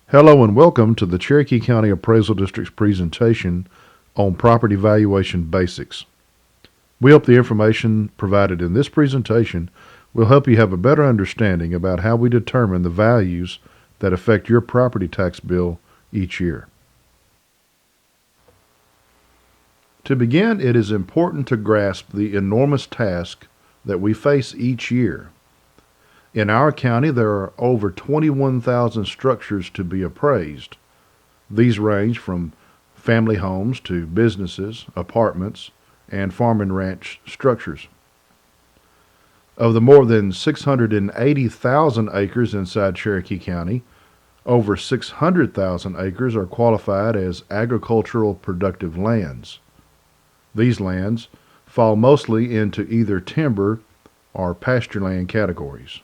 Hello and welcome to the Cherokee County Appraisal District's presentation on property valuation basics. We hope the information provided in this presentation will help you have a better understanding about how we determine the values that affect your property tax bill each year. To begin, it is important to grasp the enormous task that we face each year. In our county, there are over 21,000 structures to be appraised. These range from family homes to businesses, apartments, and farm and ranch structures. Of the more than 680,000 acres inside Cherokee County, over 600,000 acres are qualified as agricultural productive lands. These lands fall mostly into either timber or pasture land categories.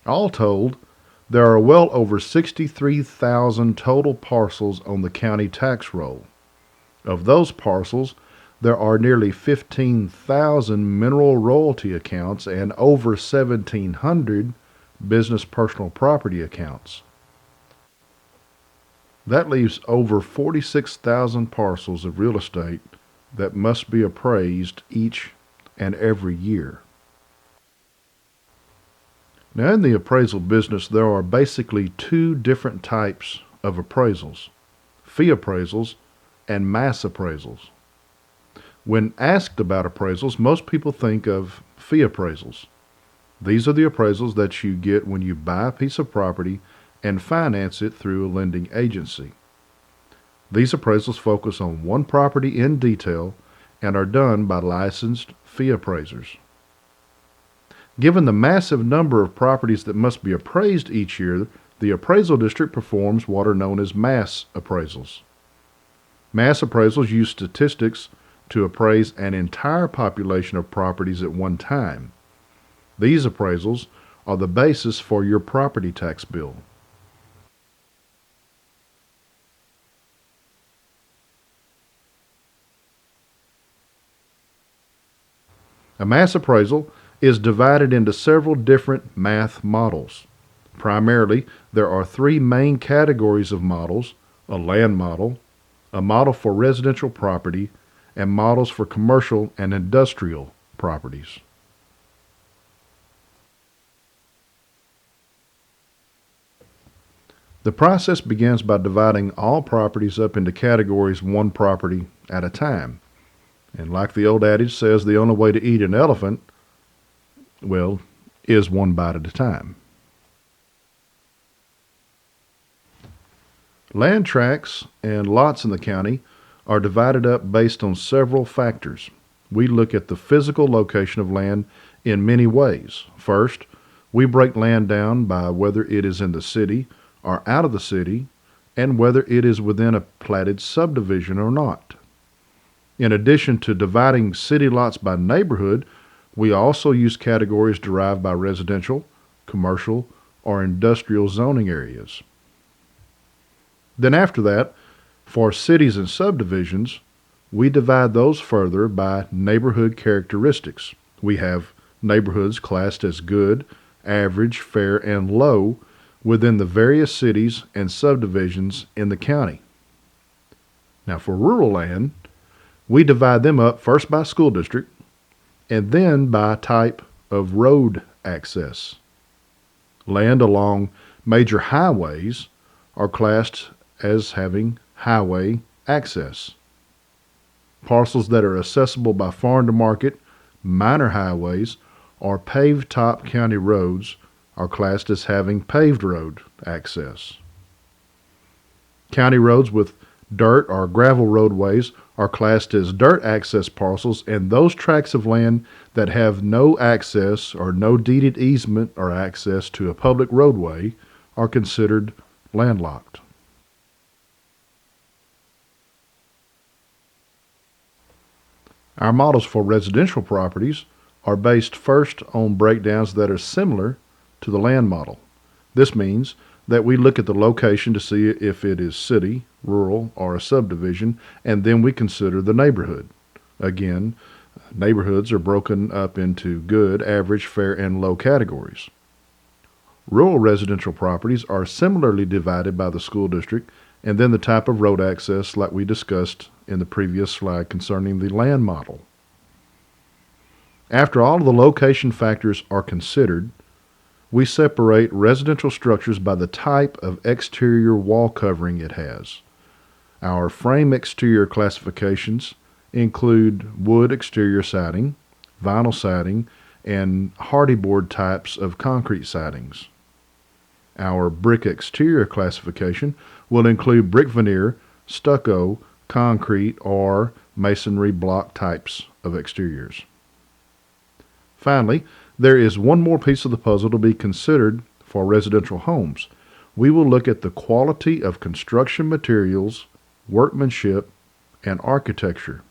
All told, there are well over 63,000 total parcels on the county tax roll. Of those parcels, there are nearly 15,000 mineral royalty accounts and over 1,700 business personal property accounts. That leaves over 46,000 parcels of real estate that must be appraised each and every year. Now, in the appraisal business, there are basically two different types of appraisals: fee appraisals and mass appraisals. When asked about appraisals, most people think of fee appraisals. These are the appraisals that you get when you buy a piece of property and finance it through a lending agency. These appraisals focus on one property in detail and are done by licensed fee appraisers. Given the massive number of properties that must be appraised each year, the appraisal district performs what are known as mass appraisals. Mass appraisals use statistics to appraise an entire population of properties at one time. These appraisals are the basis for your property tax bill. A mass appraisal is divided into several different math models. Primarily, there are three main categories of models: a land model, a model for residential property, and models for commercial and industrial properties. The process begins by dividing all properties up into categories one property at a time. And like the old adage says, the only way to eat an elephant, well, is one bite at a time. Land tracts and lots in the county are divided up based on several factors. We look at the physical location of land in many ways. First, we break land down by whether it is in the city or out of the city, and whether it is within a platted subdivision or not. In addition to dividing city lots by neighborhood, we also use categories derived by residential, commercial, or industrial zoning areas. Then after that, for cities and subdivisions, we divide those further by neighborhood characteristics. We have neighborhoods classed as good, average, fair, and low within the various cities and subdivisions in the county. Now for rural land, we divide them up first by school district and then by type of road access. Land along major highways are classed as having highway access. Parcels that are accessible by farm to market, minor highways, or paved top county roads are classed as having paved road access. County roads with dirt or gravel roadways are classed as dirt access parcels, and those tracts of land that have no access or no deeded easement or access to a public roadway are considered landlocked. Our models for residential properties are based first on breakdowns that are similar to the land model. This means that we look at the location to see if it is city, rural, or a subdivision, and then we consider the neighborhood. Again, neighborhoods are broken up into good, average, fair, and low categories. Rural residential properties are similarly divided by the school district and then the type of road access like we discussed in the previous slide concerning the land model. After all of the location factors are considered, we separate residential structures by the type of exterior wall covering it has. Our frame exterior classifications include wood exterior siding, vinyl siding, and hardyboard types of concrete sidings. Our brick exterior classification will include brick veneer, stucco, concrete, or masonry block types of exteriors. Finally, there is one more piece of the puzzle to be considered for residential homes. We will look at the quality of construction materials, workmanship, and architecture.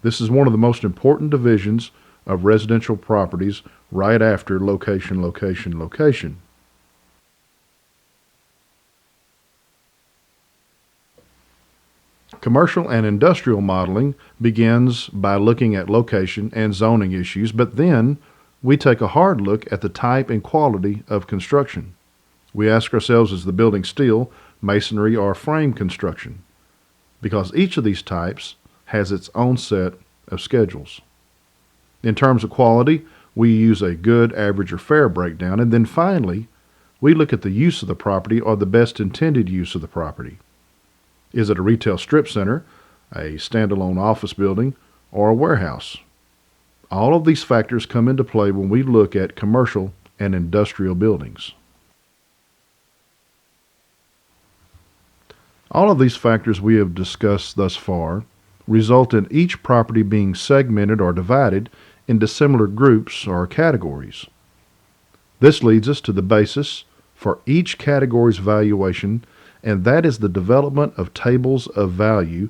This is one of the most important divisions of residential properties right after location, location, location. Commercial and industrial modeling begins by looking at location and zoning issues, but then we take a hard look at the type and quality of construction. We ask ourselves, is the building steel, masonry, or frame construction? Because each of these types has its own set of schedules. In terms of quality, we use a good, average, or fair breakdown, and then finally, we look at the use of the property or the best intended use of the property. Is it a retail strip center, a standalone office building, or a warehouse? All of these factors come into play when we look at commercial and industrial buildings. All of these factors we have discussed thus far result in each property being segmented or divided into similar groups or categories. This leads us to the basis for each category's valuation, and that is the development of tables of value,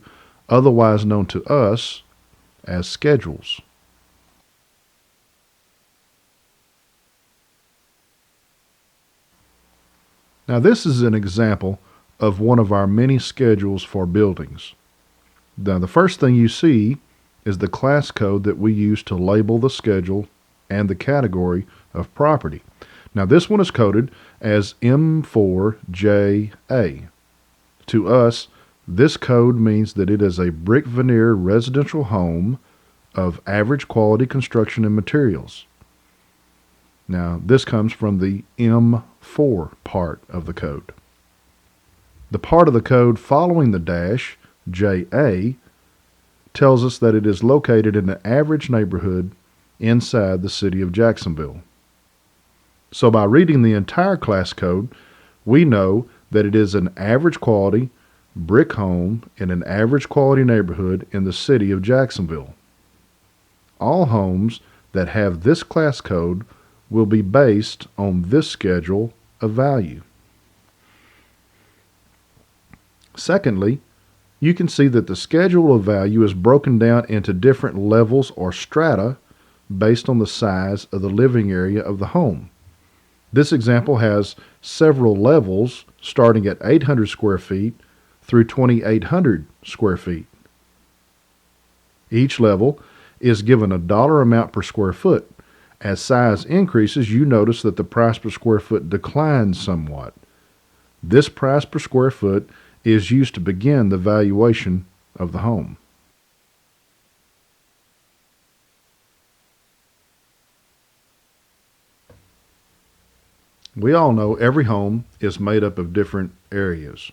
otherwise known to us as schedules. Now this is an example of one of our many schedules for buildings. Now the first thing you see is the class code that we use to label the schedule and the category of property. Now this one is coded as M4JA. To us, this code means that it is a brick veneer residential home of average quality construction and materials. Now this comes from the M4 part of the code. The part of the code following the dash, JA, tells us that it is located in an average neighborhood inside the city of Jacksonville. So by reading the entire class code, we know that it is an average quality brick home in an average quality neighborhood in the city of Jacksonville. All homes that have this class code will be based on this schedule of value. Secondly, you can see that the schedule of value is broken down into different levels or strata based on the size of the living area of the home. This example has several levels starting at 800 square feet through 2,800 square feet. Each level is given a dollar amount per square foot. As size increases, you notice that the price per square foot declines somewhat. This price per square foot is used to begin the valuation of the home. We all know every home is made up of different areas.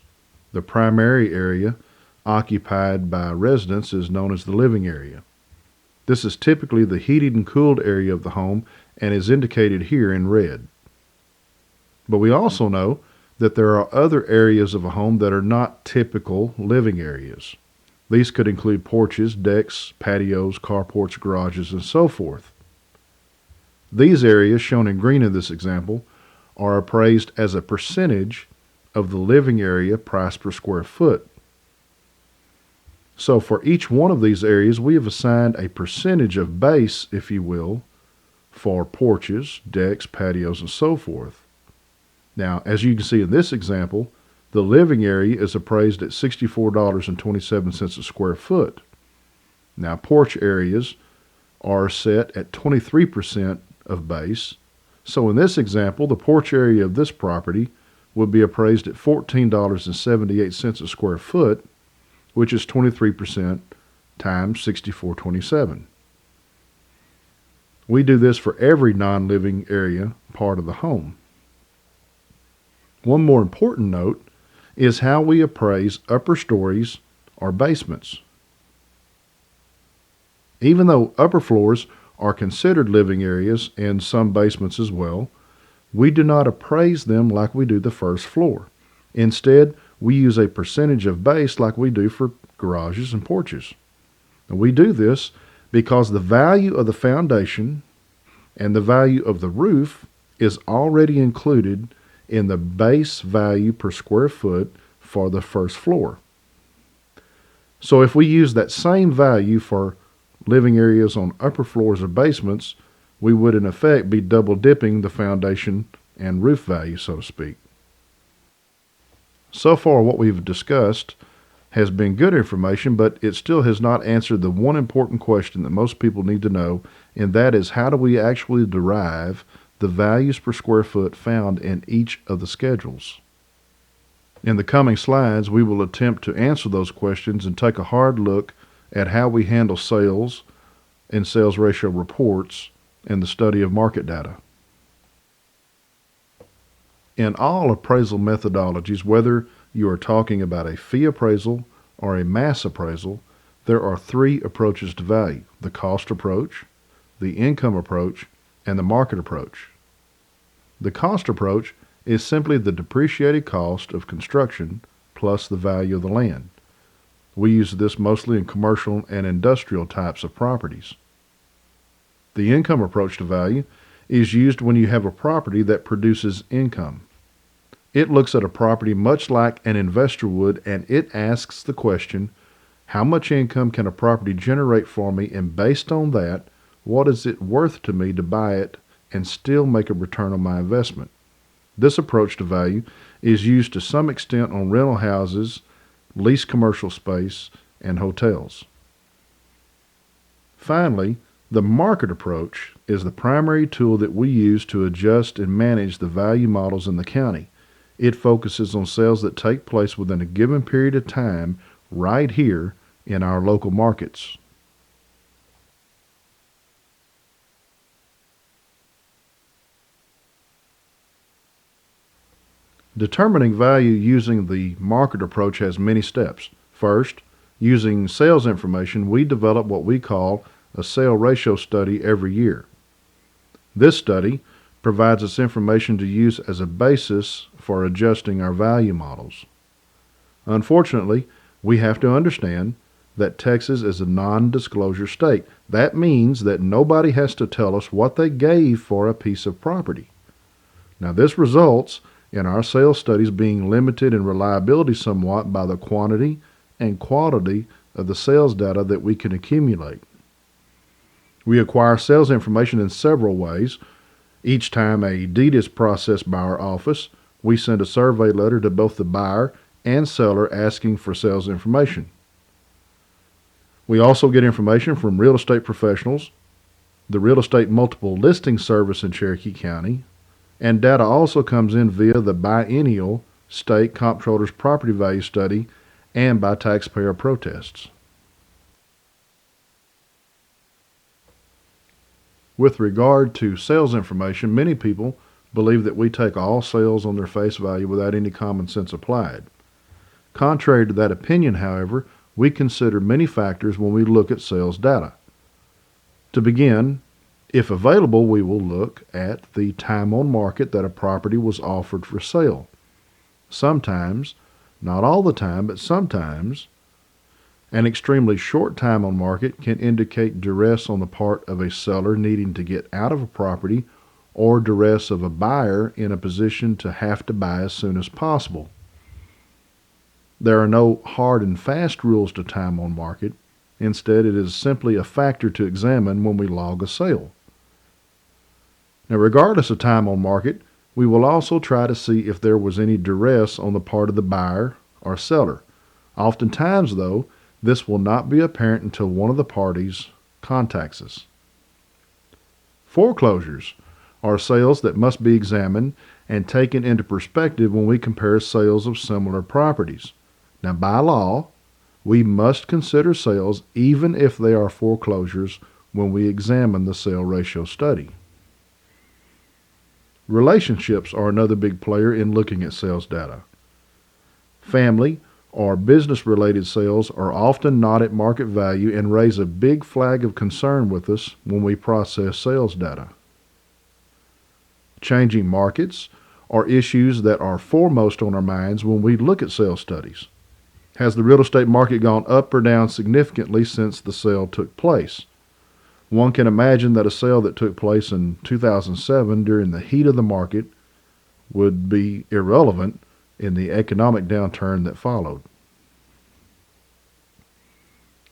The primary area occupied by residents is known as the living area. This is typically the heated and cooled area of the home and is indicated here in red. But we also know that there are other areas of a home that are not typical living areas. These could include porches, decks, patios, carports, garages, and so forth. These areas, shown in green in this example, are appraised as a percentage of the living area price per square foot. So for each one of these areas, we have assigned a percentage of base, if you will, for porches, decks, patios, and so forth. Now, as you can see in this example, the living area is appraised at $64.27 a square foot. Now, porch areas are set at 23% of base, So in this example, the porch area of this property would be appraised at $14.78 a square foot, which is 23% times 64.27. We do this for every non-living area part of the home. One more important note is how we appraise upper stories or basements. Even though upper floors are considered living areas and some basements as well, we do not appraise them like we do the first floor. Instead, we use a percentage of base like we do for garages and porches. And we do this because the value of the foundation and the value of the roof is already included in the base value per square foot for the first floor. So if we use that same value for living areas on upper floors or basements, we would in effect be double dipping the foundation and roof value, so to speak. So far what we've discussed has been good information, but it still has not answered the one important question that most people need to know, and that is, how do we actually derive the values per square foot found in each of the schedules? In the coming slides, we will attempt to answer those questions and take a hard look at how we handle sales and sales ratio reports and the study of market data. In all appraisal methodologies, whether you are talking about a fee appraisal or a mass appraisal, there are three approaches to value: the cost approach, the income approach, and the market approach. The cost approach is simply the depreciated cost of construction plus the value of the land. We use this mostly in commercial and industrial types of properties. The income approach to value is used when you have a property that produces income. It looks at a property much like an investor would, and it asks the question, how much income can a property generate for me, and based on that, what is it worth to me to buy it and still make a return on my investment? This approach to value is used to some extent on rental houses, leased commercial space, and hotels. Finally, the market approach is the primary tool that we use to adjust and manage the value models in the county. It focuses on sales that take place within a given period of time right here in our local markets. Determining value using the market approach has many steps. First, using sales information, we develop what we call a sale ratio study every year. This study provides us information to use as a basis for adjusting our value models. Unfortunately, we have to understand that Texas is a non-disclosure state. That means that nobody has to tell us what they gave for a piece of property. Now, this results in our sales studies being limited in reliability somewhat by the quantity and quality of the sales data that we can accumulate. We acquire sales information in several ways. Each time a deed is processed by our office, we send a survey letter to both the buyer and seller asking for sales information. We also get information from real estate professionals, the Real Estate Multiple Listing Service in Cherokee County, and data also comes in via the biennial State Comptroller's Property Value Study and by taxpayer protests. With regard to sales information, many people believe that we take all sales on their face value without any common sense applied. Contrary to that opinion, however, we consider many factors when we look at sales data. To begin, if available, we will look at the time on market that a property was offered for sale. Sometimes, not all the time, but sometimes, an extremely short time on market can indicate duress on the part of a seller needing to get out of a property, or duress of a buyer in a position to have to buy as soon as possible. There are no hard and fast rules to time on market. Instead, it is simply a factor to examine when we log a sale. Now, regardless of time on market, we will also try to see if there was any duress on the part of the buyer or seller. Oftentimes, though, this will not be apparent until one of the parties contacts us. Foreclosures are sales that must be examined and taken into perspective when we compare sales of similar properties. Now, by law, we must consider sales even if they are foreclosures when we examine the sale ratio study. Relationships are another big player in looking at sales data. Family or business-related sales are often not at market value and raise a big flag of concern with us when we process sales data. Changing markets are issues that are foremost on our minds when we look at sales studies. Has the real estate market gone up or down significantly since the sale took place? One can imagine that a sale that took place in 2007 during the heat of the market would be irrelevant in the economic downturn that followed.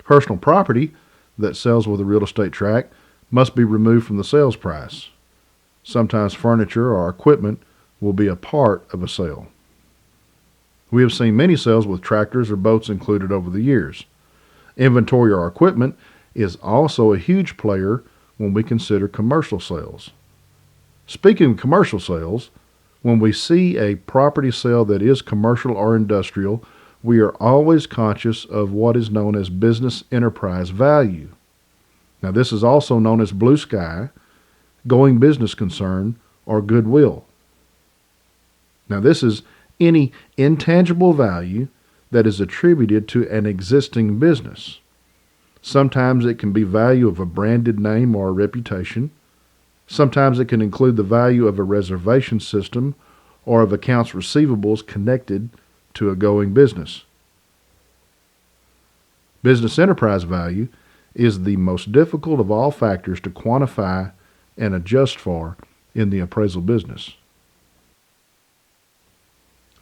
Personal property that sells with a real estate tract must be removed from the sales price. Sometimes furniture or equipment will be a part of a sale. We have seen many sales with tractors or boats included over the years. Inventory or equipment is also a huge player when we consider commercial sales. Speaking of commercial sales, when we see a property sale that is commercial or industrial, we are always conscious of what is known as business enterprise value. Now, this is also known as blue sky, going business concern, or goodwill. Now, this is any intangible value that is attributed to an existing business. Sometimes it can be value of a branded name or a reputation. Sometimes it can include the value of a reservation system or of accounts receivables connected to a going business. Business enterprise value is the most difficult of all factors to quantify and adjust for in the appraisal business.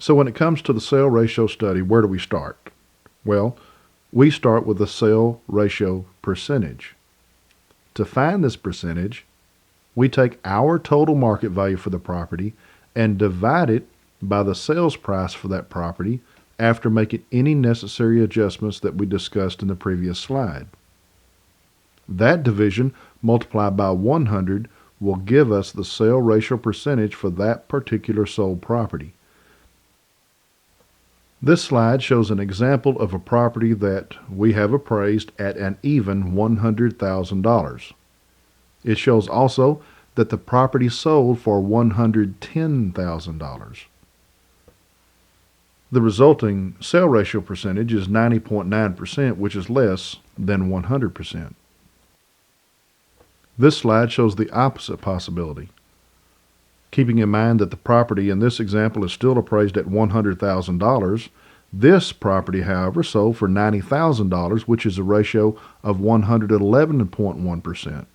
So when it comes to the sale ratio study, where do we start? Well, we start with the sale ratio percentage. To find this percentage, we take our total market value for the property and divide it by the sales price for that property after making any necessary adjustments that we discussed in the previous slide. That division multiplied by 100 will give us the sale ratio percentage for that particular sold property. This slide shows an example of a property that we have appraised at an even $100,000. It shows also that the property sold for $110,000. The resulting sale ratio percentage is 90.9%, which is less than 100%. This slide shows the opposite possibility. Keeping in mind that the property in this example is still appraised at $100,000, this property, however, sold for $90,000, which is a ratio of 111.1%,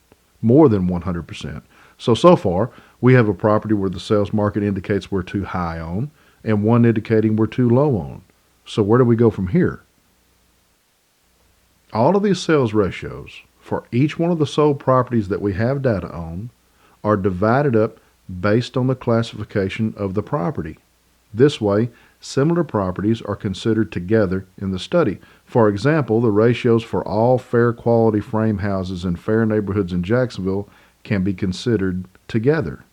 more than 100%. So far, we have a property where the sales market indicates we're too high on, and one indicating we're too low on. So where do we go from here? All of these sales ratios for each one of the sold properties that we have data on are divided up based on the classification of the property. This way, similar properties are considered together in the study. For example, the ratios for all fair quality frame houses in fair neighborhoods in Jacksonville can be considered together.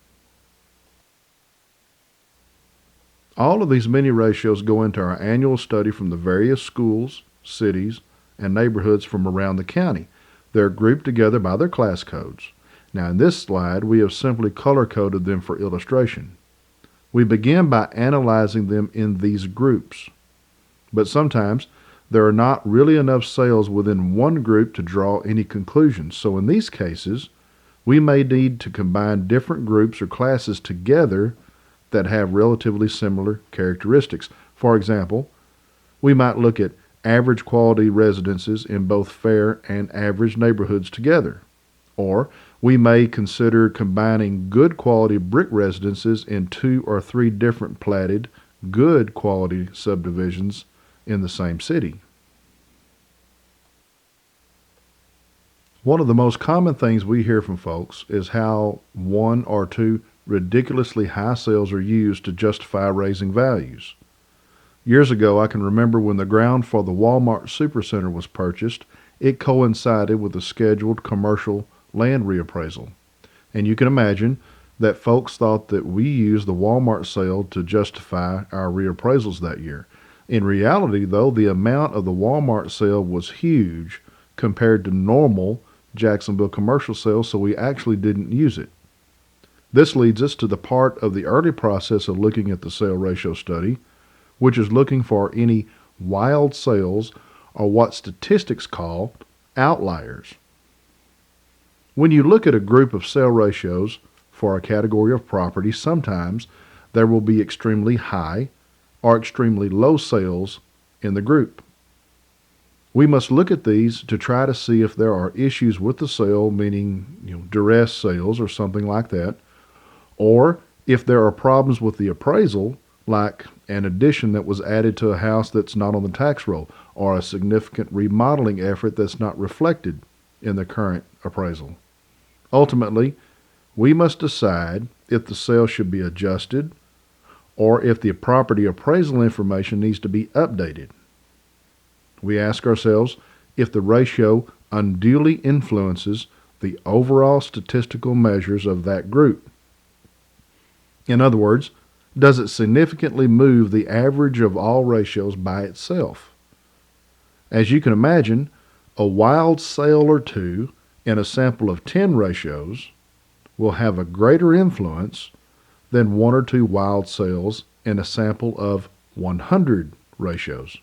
All of these many ratios go into our annual study from the various schools, cities, and neighborhoods from around the county. They're grouped together by their class codes. Now in this slide, we have simply color-coded them for illustration. We begin by analyzing them in these groups. But sometimes there are not really enough sales within one group to draw any conclusions. So in these cases, we may need to combine different groups or classes together that have relatively similar characteristics. For example, we might look at average quality residences in both fair and average neighborhoods together. Or we may consider combining good quality brick residences in 2 or 3 different platted, good quality subdivisions in the same city. One of the most common things we hear from folks is how 1 or 2 ridiculously high sales are used to justify raising values. Years ago, I can remember when the ground for the Walmart Supercenter was purchased, it coincided with a scheduled commercial land reappraisal. And you can imagine that folks thought that we used the Walmart sale to justify our reappraisals that year. In reality, though, the amount of the Walmart sale was huge compared to normal Jacksonville commercial sales, so we actually didn't use it. This leads us to the part of the early process of looking at the sale ratio study, which is looking for any wild sales or what statistics call outliers. When you look at a group of sale ratios for a category of property, sometimes there will be extremely high or extremely low sales in the group. We must look at these to try to see if there are issues with the sale, meaning duress sales or something like that, or if there are problems with the appraisal, like an addition that was added to a house that's not on the tax roll, or a significant remodeling effort that's not reflected in the current appraisal. Ultimately, we must decide if the sale should be adjusted or if the property appraisal information needs to be updated. We ask ourselves if the ratio unduly influences the overall statistical measures of that group. In other words, does it significantly move the average of all ratios by itself? As you can imagine, a wild sale or two in a sample of 10 ratios will have a greater influence than one or two wild sales in a sample of 100 ratios.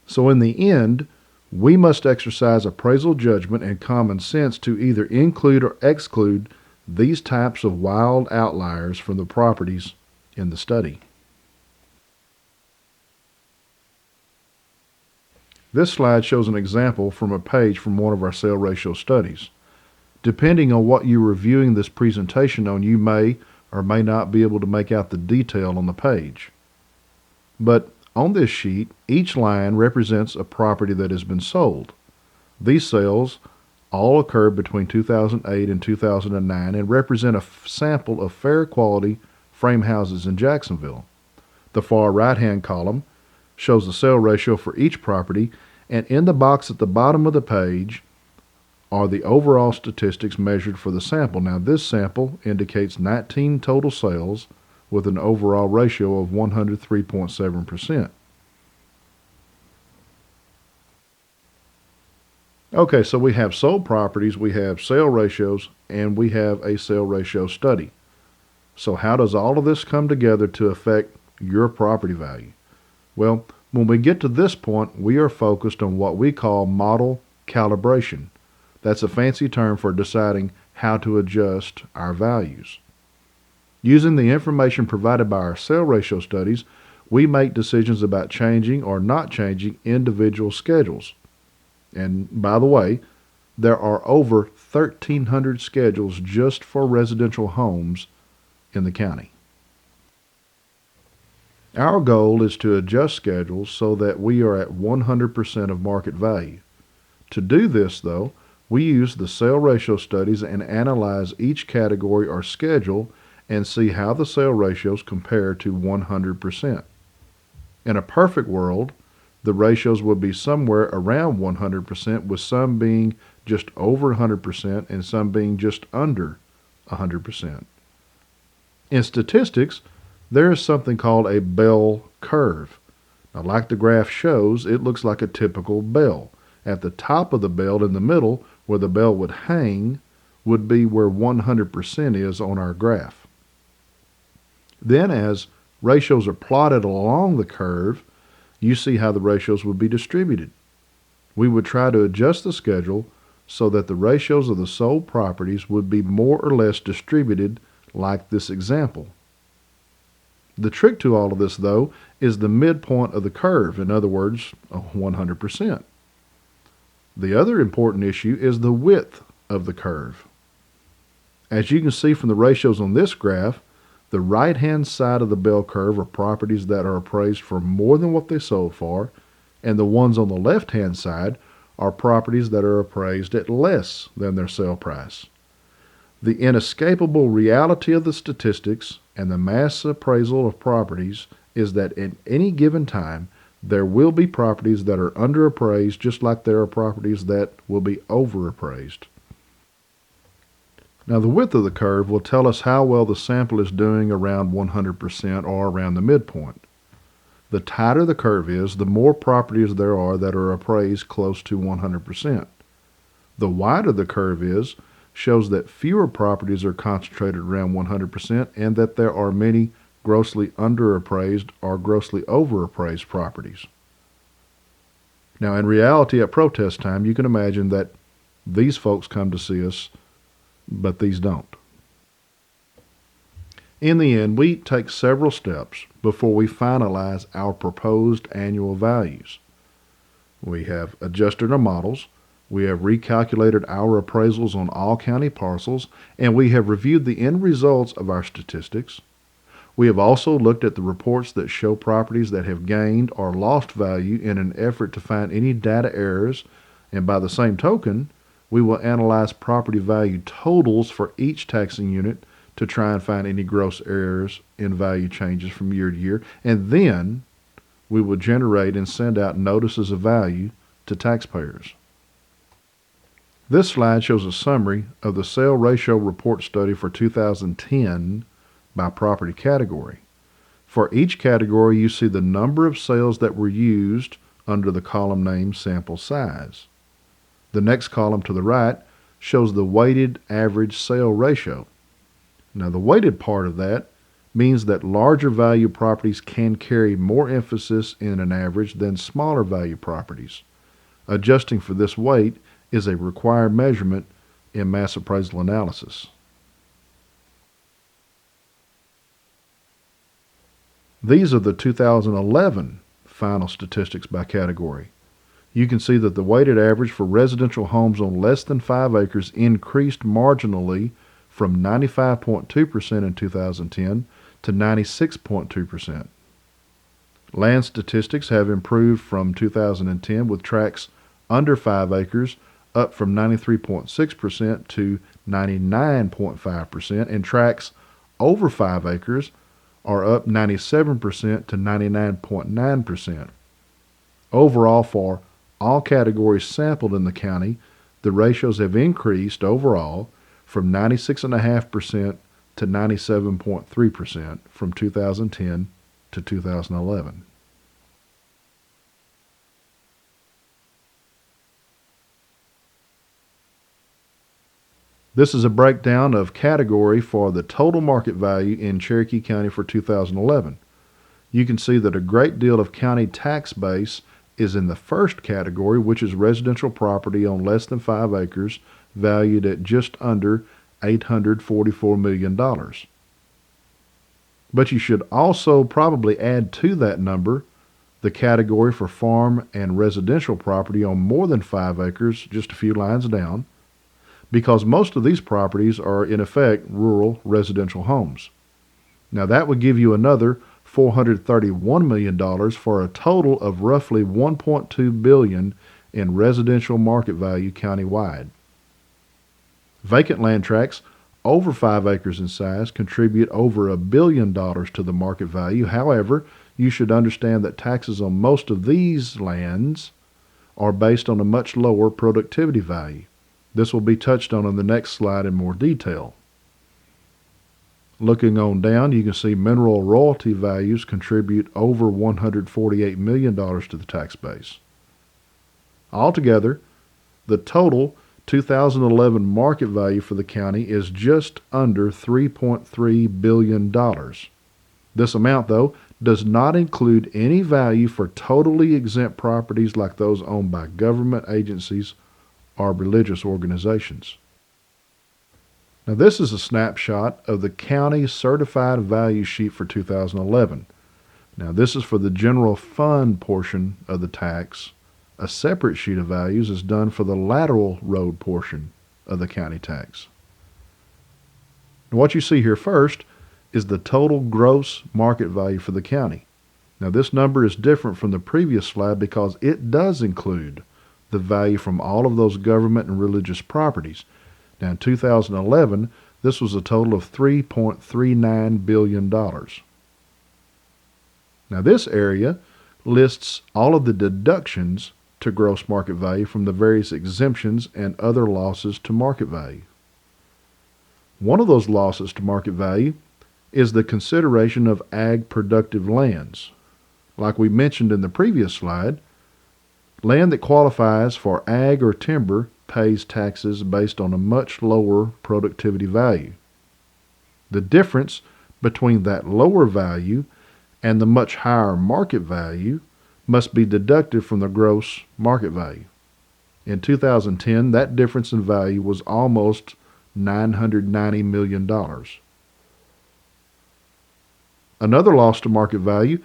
So in the end, we must exercise appraisal judgment and common sense to either include or exclude these types of wild outliers from the properties in the study. This slide shows an example from a page from one of our sale ratio studies. Depending on what you're reviewing this presentation on, you may or may not be able to make out the detail on the page. But on this sheet, each line represents a property that has been sold. These sales all occurred between 2008 and 2009 and represent a sample of fair quality frame houses in Jacksonville. The far right-hand column shows the sale ratio for each property, and in the box at the bottom of the page are the overall statistics measured for the sample. Now, this sample indicates 19 total sales with an overall ratio of 103.7%. Okay, so we have sold properties, we have sale ratios, and we have a sale ratio study. So how does all of this come together to affect your property value? Well, when we get to this point, we are focused on what we call model calibration. That's a fancy term for deciding how to adjust our values. Using the information provided by our sale ratio studies, we make decisions about changing or not changing individual schedules. And by the way, there are over 1,300 schedules just for residential homes in the county. Our goal is to adjust schedules so that we are at 100% of market value. To do this, though, we use the sale ratio studies and analyze each category or schedule and see how the sale ratios compare to 100%. In a perfect world, the ratios would be somewhere around 100%, with some being just over 100% and some being just under 100%. In statistics, there is something called a bell curve. Now, like the graph shows, it looks like a typical bell. At the top of the bell in the middle, where the bell would hang, would be where 100% is on our graph. Then, as ratios are plotted along the curve, you see how the ratios would be distributed. We would try to adjust the schedule so that the ratios of the sold properties would be more or less distributed like this example. The trick to all of this, though, is the midpoint of the curve, in other words, 100%. The other important issue is the width of the curve. As you can see from the ratios on this graph, the right-hand side of the bell curve are properties that are appraised for more than what they sold for, and the ones on the left-hand side are properties that are appraised at less than their sale price. The inescapable reality of the statistics and the mass appraisal of properties is that at any given time, there will be properties that are underappraised, just like there are properties that will be overappraised. Now, the width of the curve will tell us how well the sample is doing around 100% or around the midpoint. The tighter the curve is, the more properties there are that are appraised close to 100%. The wider the curve is, shows that fewer properties are concentrated around 100% and that there are many grossly underappraised or grossly overappraised properties. Now, in reality, at protest time, you can imagine that these folks come to see us, but these don't. In the end, we take several steps before we finalize our proposed annual values. We have adjusted our models, we have recalculated our appraisals on all county parcels, and we have reviewed the end results of our statistics. We have also looked at the reports that show properties that have gained or lost value in an effort to find any data errors, and by the same token, we will analyze property value totals for each taxing unit to try and find any gross errors in value changes from year to year, and then we will generate and send out notices of value to taxpayers. This slide shows a summary of the sale ratio report study for 2010 by property category. For each category, you see the number of sales that were used under the column name sample size. The next column to the right shows the weighted average sale ratio. Now, the weighted part of that means that larger value properties can carry more emphasis in an average than smaller value properties. Adjusting for this weight is a required measurement in mass appraisal analysis. These are the 2011 final statistics by category. You can see that the weighted average for residential homes on less than 5 acres increased marginally from 95.2% in 2010 to 96.2%. Land statistics have improved from 2010 with tracts under 5 acres up from 93.6% to 99.5%, and tracts over 5 acres are up 97% to 99.9%. Overall, for all categories sampled in the county, the ratios have increased overall from 96.5% to 97.3% from 2010 to 2011. This is a breakdown of category for the total market value in Cherokee County for 2011. You can see that a great deal of county tax base is in the first category, which is residential property on less than 5 acres, valued at just under $844 million. But you should also probably add to that number the category for farm and residential property on more than 5 acres, just a few lines down, because most of these properties are in effect rural residential homes. Now that would give you another $431 million for a total of roughly $1.2 billion in residential market value countywide. Vacant land tracts over 5 acres in size contribute over $1 billion to the market value. However, you should understand that taxes on most of these lands are based on a much lower productivity value. This will be touched on in the next slide in more detail. Looking on down, you can see mineral royalty values contribute over $148 million to the tax base. Altogether, the total 2011 market value for the county is just under $3.3 billion. This amount, though, does not include any value for totally exempt properties like those owned by government agencies or religious organizations. Now, this is a snapshot of the county certified value sheet for 2011. Now, this is for the general fund portion of the tax. A separate sheet of values is done for the lateral road portion of the county tax. Now, what you see here first is the total gross market value for the county. Now, this number is different from the previous slide because it does include the value from all of those government and religious properties. Now, in 2011, this was a total of $3.39 billion. Now, this area lists all of the deductions to gross market value from the various exemptions and other losses to market value. One of those losses to market value is the consideration of ag productive lands. Like we mentioned in the previous slide, land that qualifies for ag or timber pays taxes based on a much lower productivity value. The difference between that lower value and the much higher market value must be deducted from the gross market value. In 2010, that difference in value was almost $990 million. Another loss to market value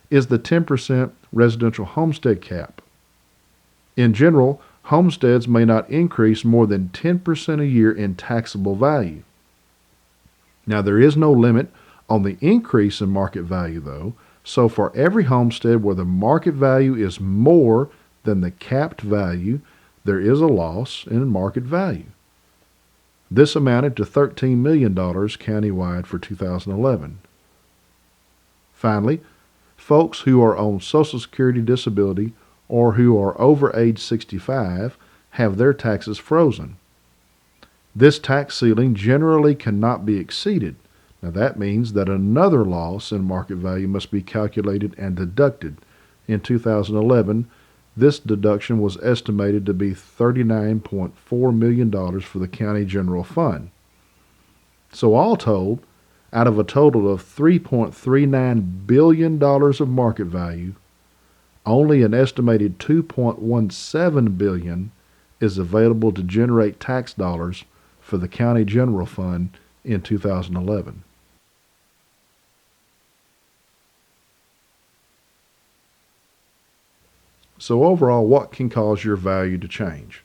is the 10% residential homestead cap. In general, homesteads may not increase more than 10% a year in taxable value. Now, there is no limit on the increase in market value, though, so for every homestead where the market value is more than the capped value, there is a loss in market value. This amounted to $13 million countywide for 2011. Finally, folks who are on Social Security disability or who are over age 65 have their taxes frozen. This tax ceiling generally cannot be exceeded. Now that means that another loss in market value must be calculated and deducted. In 2011, this deduction was estimated to be $39.4 million for the county general fund. So all told, out of a total of $3.39 billion of market value, only an estimated $2.17 billion is available to generate tax dollars for the county general fund in 2011. So overall, what can cause your value to change?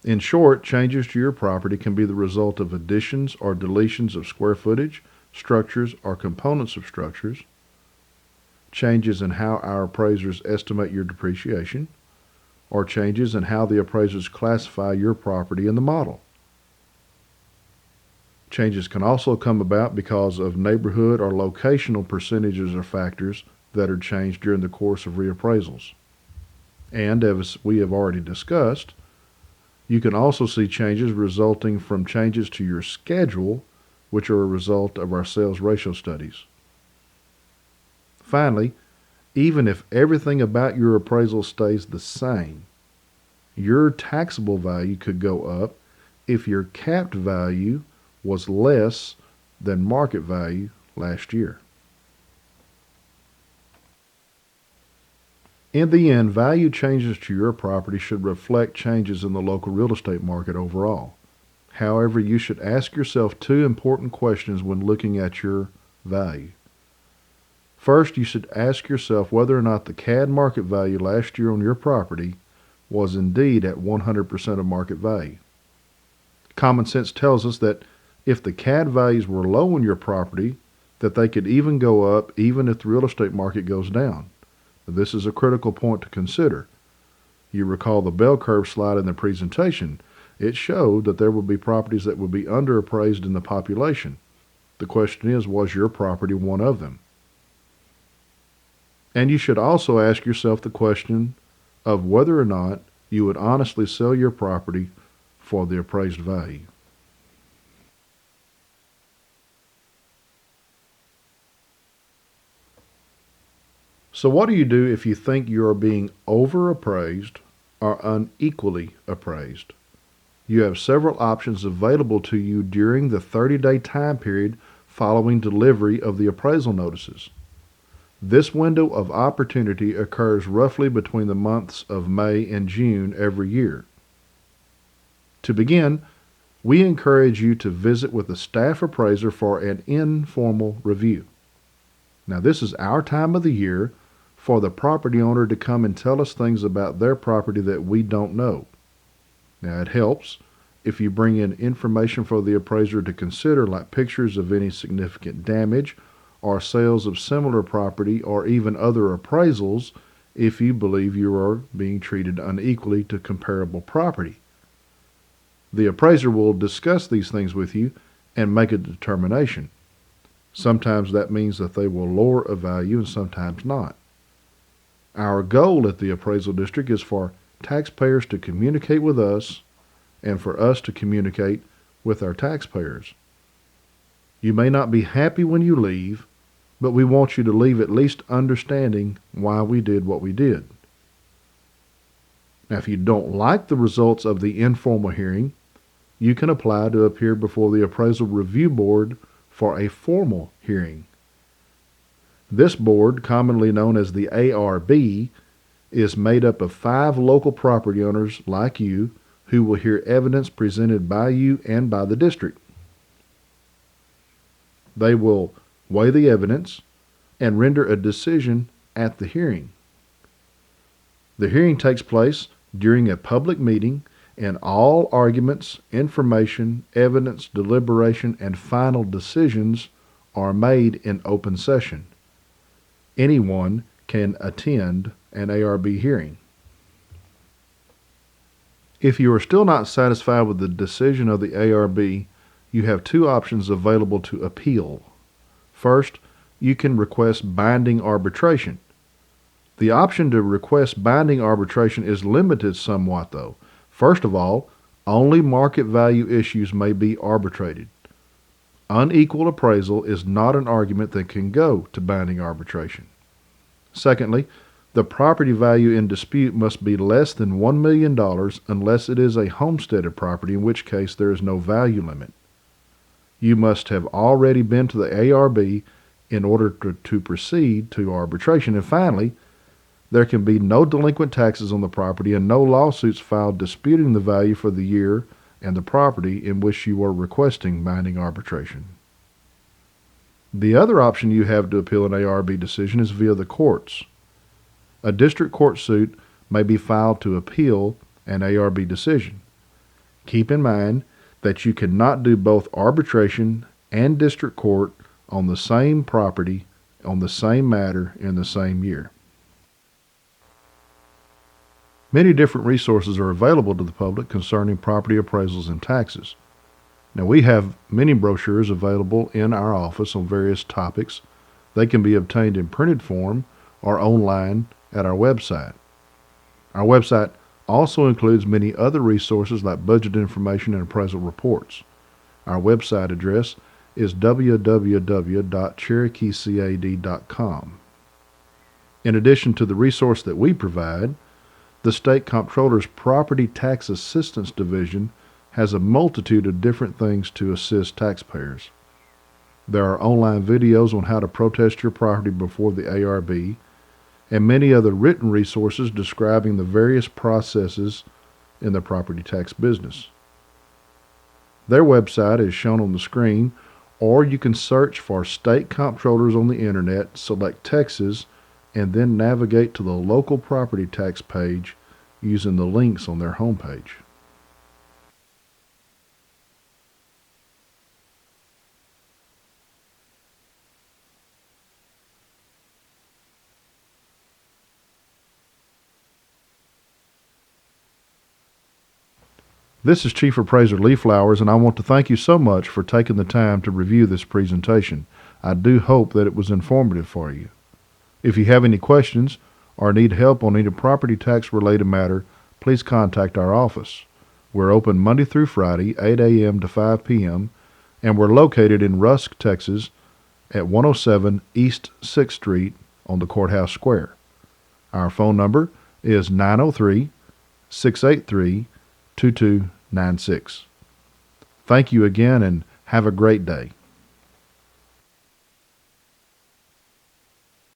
In short, changes to your property can be the result of additions or deletions of square footage, structures, or components of structures, changes in how our appraisers estimate your depreciation, or changes in how the appraisers classify your property in the model. Changes can also come about because of neighborhood or locational percentages or factors that are changed during the course of reappraisals. And as we have already discussed, you can also see changes resulting from changes to your schedule, which are a result of our sales ratio studies. Finally, even if everything about your appraisal stays the same, your taxable value could go up if your capped value was less than market value last year. In the end, value changes to your property should reflect changes in the local real estate market overall. However, you should ask yourself two important questions when looking at your value. First, you should ask yourself whether or not the CAD market value last year on your property was indeed at 100% of market value. Common sense tells us that if the CAD values were low on your property, that they could even go up even if the real estate market goes down. This is a critical point to consider. You recall the bell curve slide in the presentation. It showed that there would be properties that would be underappraised in the population. The question is, was your property one of them? And you should also ask yourself the question of whether or not you would honestly sell your property for the appraised value. So what do you do if you think you are being overappraised or unequally appraised? You have several options available to you during the 30-day time period following delivery of the appraisal notices. This window of opportunity occurs roughly between the months of May and June every year. To begin, we encourage you to visit with a staff appraiser for an informal review. Now, this is our time of the year for the property owner to come and tell us things about their property that we don't know. Now, it helps if you bring in information for the appraiser to consider, like pictures of any significant damage or sales of similar property or even other appraisals if you believe you are being treated unequally to comparable property. The appraiser will discuss these things with you and make a determination. Sometimes that means that they will lower a value and sometimes not. Our goal at the appraisal district is for taxpayers to communicate with us and for us to communicate with our taxpayers. You may not be happy when you leave, but we want you to leave at least understanding why we did what we did. Now, if you don't like the results of the informal hearing, you can apply to appear before the Appraisal Review Board for a formal hearing. This board, commonly known as the ARB, is made up of 5 local property owners like you who will hear evidence presented by you and by the district. They will weigh the evidence and render a decision at the hearing. The hearing takes place during a public meeting, and all arguments, information, evidence, deliberation, and final decisions are made in open session. Anyone can attend an ARB hearing. If you are still not satisfied with the decision of the ARB, you have 2 options available to appeal. First, you can request binding arbitration. The option to request binding arbitration is limited somewhat, though. First of all, only market value issues may be arbitrated. Unequal appraisal is not an argument that can go to binding arbitration. Secondly, the property value in dispute must be less than $1 million unless it is a homesteaded property, in which case there is no value limit. You must have already been to the ARB in order to proceed to arbitration. And finally, there can be no delinquent taxes on the property and no lawsuits filed disputing the value for the year and the property in which you are requesting binding arbitration. The other option you have to appeal an ARB decision is via the courts. A district court suit may be filed to appeal an ARB decision. Keep in mind that you cannot do both arbitration and district court on the same property on the same matter in the same year. Many different resources are available to the public concerning property appraisals and taxes. Now, we have many brochures available in our office on various topics. They can be obtained in printed form or online at our website. Our website also includes many other resources like budget information and appraisal reports. Our website address is www.cherokeecad.com. In addition to the resource that we provide, the State Comptroller's Property Tax Assistance Division has a multitude of different things to assist taxpayers. There are online videos on how to protest your property before the ARB, and many other written resources describing the various processes in the property tax business. Their website is shown on the screen, or you can search for State Comptrollers on the internet, select Texas, and then navigate to the local property tax page using the links on their homepage. This is Chief Appraiser Lee Flowers, and I want to thank you so much for taking the time to review this presentation. I do hope that it was informative for you. If you have any questions or need help on any property tax related matter, please contact our office. We're open Monday through Friday, 8 a.m. to 5 p.m., and we're located in Rusk, Texas at 107 East 6th Street on the Courthouse Square. Our phone number is 903-683-2296. Thank you again and have a great day.